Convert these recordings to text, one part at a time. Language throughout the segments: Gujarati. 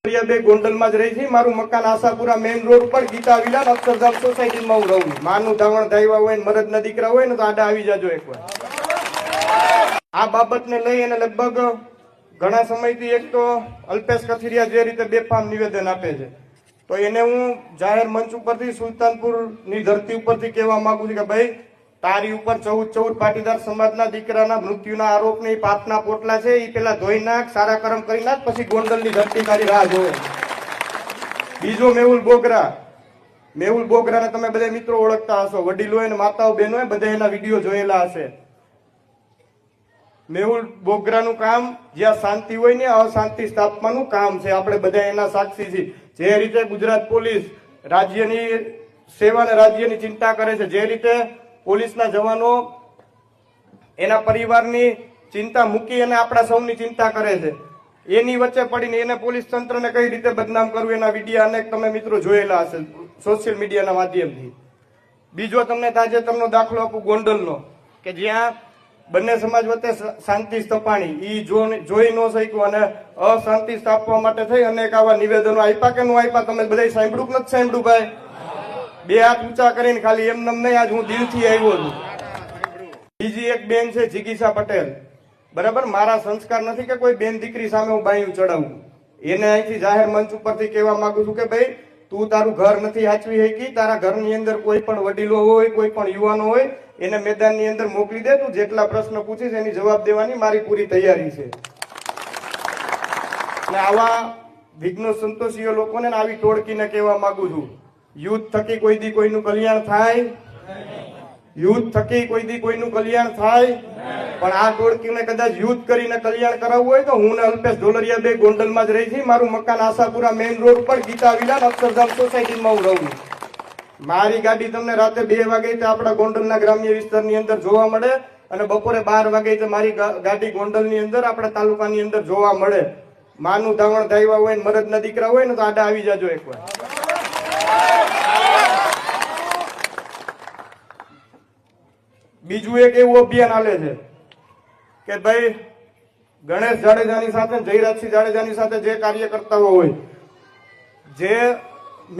બે ગોંડલમાં જ રહી છે। મારું મકાન આશાપુરા મેઇન રોડ ઉપર ગીતા વિલા અક્ષરધામ સોસાયટીમાં હું રહું। માનું ધાવણ ધાયવા હોય ને મરદના દીકરા હોય ને તો આડા આવી જાજો એકવાર। આ બાબતને લઈ અને લગભગ ઘણા સમયથી એક તો અલ્પેશ કથિરિયા જે રીતે બેફામ નિવેદન આપે છે, તો એને હું જાહેર મંચ ઉપરથી સુલતાનપુરની ધરતી ઉપરથી કહેવા માંગુ છું કે ભાઈ, તારી ઉપર 14 પાટીદાર સમાજના દીકરાના મૃત્યુના આરોપની પાપના પોટલા છે, એ પેલા ધોઈ નાખ, સારા કર્મ કરી નાખ, પછી ગોંડલની ધરતી તારી રાહ જોવે। બીજો મેહુલ બોગરાને તમે બધા મિત્રો ઓળખતા હશો, વડીલો અને માતાઓ બહેનો બધા એના વિડીયો જોયેલા હશે। મેહુલ બોગરાનું કામ જ્યાં શાંતિ હોય ને અશાંતિ સ્થાપવાનું કામ છે, આપણે બધા એના સાક્ષી છીએ। જે રીતે ગુજરાત પોલીસ રાજ્યની સેવા અને રાજ્યની ચિંતા કરે છે, જે રીતે પોલીસના જવાનો એના પરિવારની ચિંતા મૂકી અને આપણા સૌની ચિંતા કરે છે, એની વચ્ચે પડીને એને પોલીસ તંત્રને કઈ રીતે બદનામ કરવું એના વિડીયો અનેક તમે મિત્રો જોયેલા હશે સોશિયલ મીડિયાના માધ્યમથી। બીજો તમને તાજેતરનો દાખલો આપું ગોંડલનો, કે જ્યાં બંને સમાજ વચ્ચે શાંતિ સ્થપાણી, ઈ જોઈ ન શક્યું અને અશાંતિ સ્થાપવા માટે થઈ અનેક આવા નિવેદનો આપ્યા કે ન આપ્યા? તમે બધા સાંભળ્યું કે નથી સાંભળ્યું ભાઈ? બે હાથ ઊંચા કરીને ખાલી એમ નમ નહીં, આજ હું દિલથી આવ્યો છું। બીજી એક બેન છે જિગીસા પટેલ, બરાબર, મારા સંસ્કાર નથી કે કોઈ બેન દીકરી સામે હું બાયું ચડાવું, એને અહીંથી જાહેર મંચ ઉપરથી કહેવા માંગુ છું કે ભાઈ, તું તારું ઘર નથી સાચવી શકી, તારા ઘરની અંદર કોઈ પણ વડીલો હોય, કોઈ પણ યુવાનો હોય, એને મેદાનની અંદર મોકલી દે, તું જેટલા પ્રશ્ન પૂછીશ એની જવાબ દેવાની મારી પૂરી તૈયારી છે। અને આવા વિઘ્નો સંતોષીઓ લોકોને આવી ટોળકીને કહેવા માંગુ છું, યુદ્ધ થકી કોઈ દી કોઈનું કલ્યાણ થાય, યુદ્ધ થકી કોઈ દી કોઈનું કલ્યાણ થાય, પણ આ ટોળકીને કદાચ યુદ્ધ કરીને કલ્યાણ કરાવવું હોય તો હું ને અલ્પેશ ઢોલરિયા બે ગોંડલમાં જ રહી છે। મારું મકાન આશાપુરા મેઇન રોડ પર ગીતા વિલા અક્ષરધામ સોસાયટીમાં હું રહું। મારી ગાડી તમને રાતે 2 વાગે આપણા ગોંડલના ગ્રામ્ય વિસ્તારની અંદર જોવા મળે અને બપોરે 12 વાગે મારી ગાડી ગોંડલની અંદર આપણા તાલુકાની અંદર જોવા મળે। માનું ધાવણ ધાયવા હોય ને મરદના દીકરા હોય ને તો આડા આવી જાજો એકવાર। બીજું એક એવું અભિયાન હાલે છે કે ભાઈ, ગણેશ જાડેજાની સાથે, જયરાજસિંહ જાડેજાની સાથે જે કાર્યકર્તાઓ હોય, જે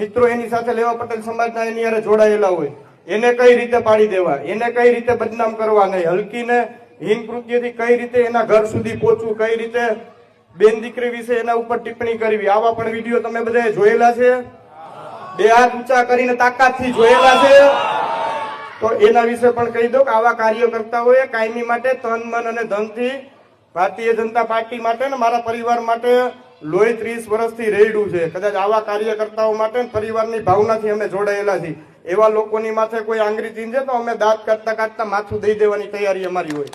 મિત્રો એની સાથે લેવા પટેલ સમાજના એની હારે જોડાયેલા હોય, એને કઈ રીતે પાડી દેવા, એને કઈ રીતે બદનામ કરવા નહીં, હલકીને હીન કૃત્યથી કઈ રીતે એના ઘર સુધી પહોંચવું, કઈ રીતે બેન દીકરી વિશે એના ઉપર ટિપ્પણી કરવી, આવા પણ વિડીયો તમે બધા જોયેલા છે, બે હાથ ઊંચા કરીને તાકાતથી જોયેલા છે। તો એના વિશે પણ કહી દો કે આવા કાર્યકર્તાઓએ કાયમી માટે તન મન અને ધનથી ભારતીય જનતા પાર્ટી માટે ને મારા પરિવાર માટે લોહી 30 વર્ષથી રેડ્યું છે। કદાચ આવા કાર્યકર્તાઓ માટે પરિવારની ભાવનાથી અમે જોડાયેલા છીએ। એવા લોકોની માથે કોઈ આંગળી ચીંધે તો અમે દાંત કાઢતા કાઢતા માથું દઈ દેવાની તૈયારી અમારી હોય।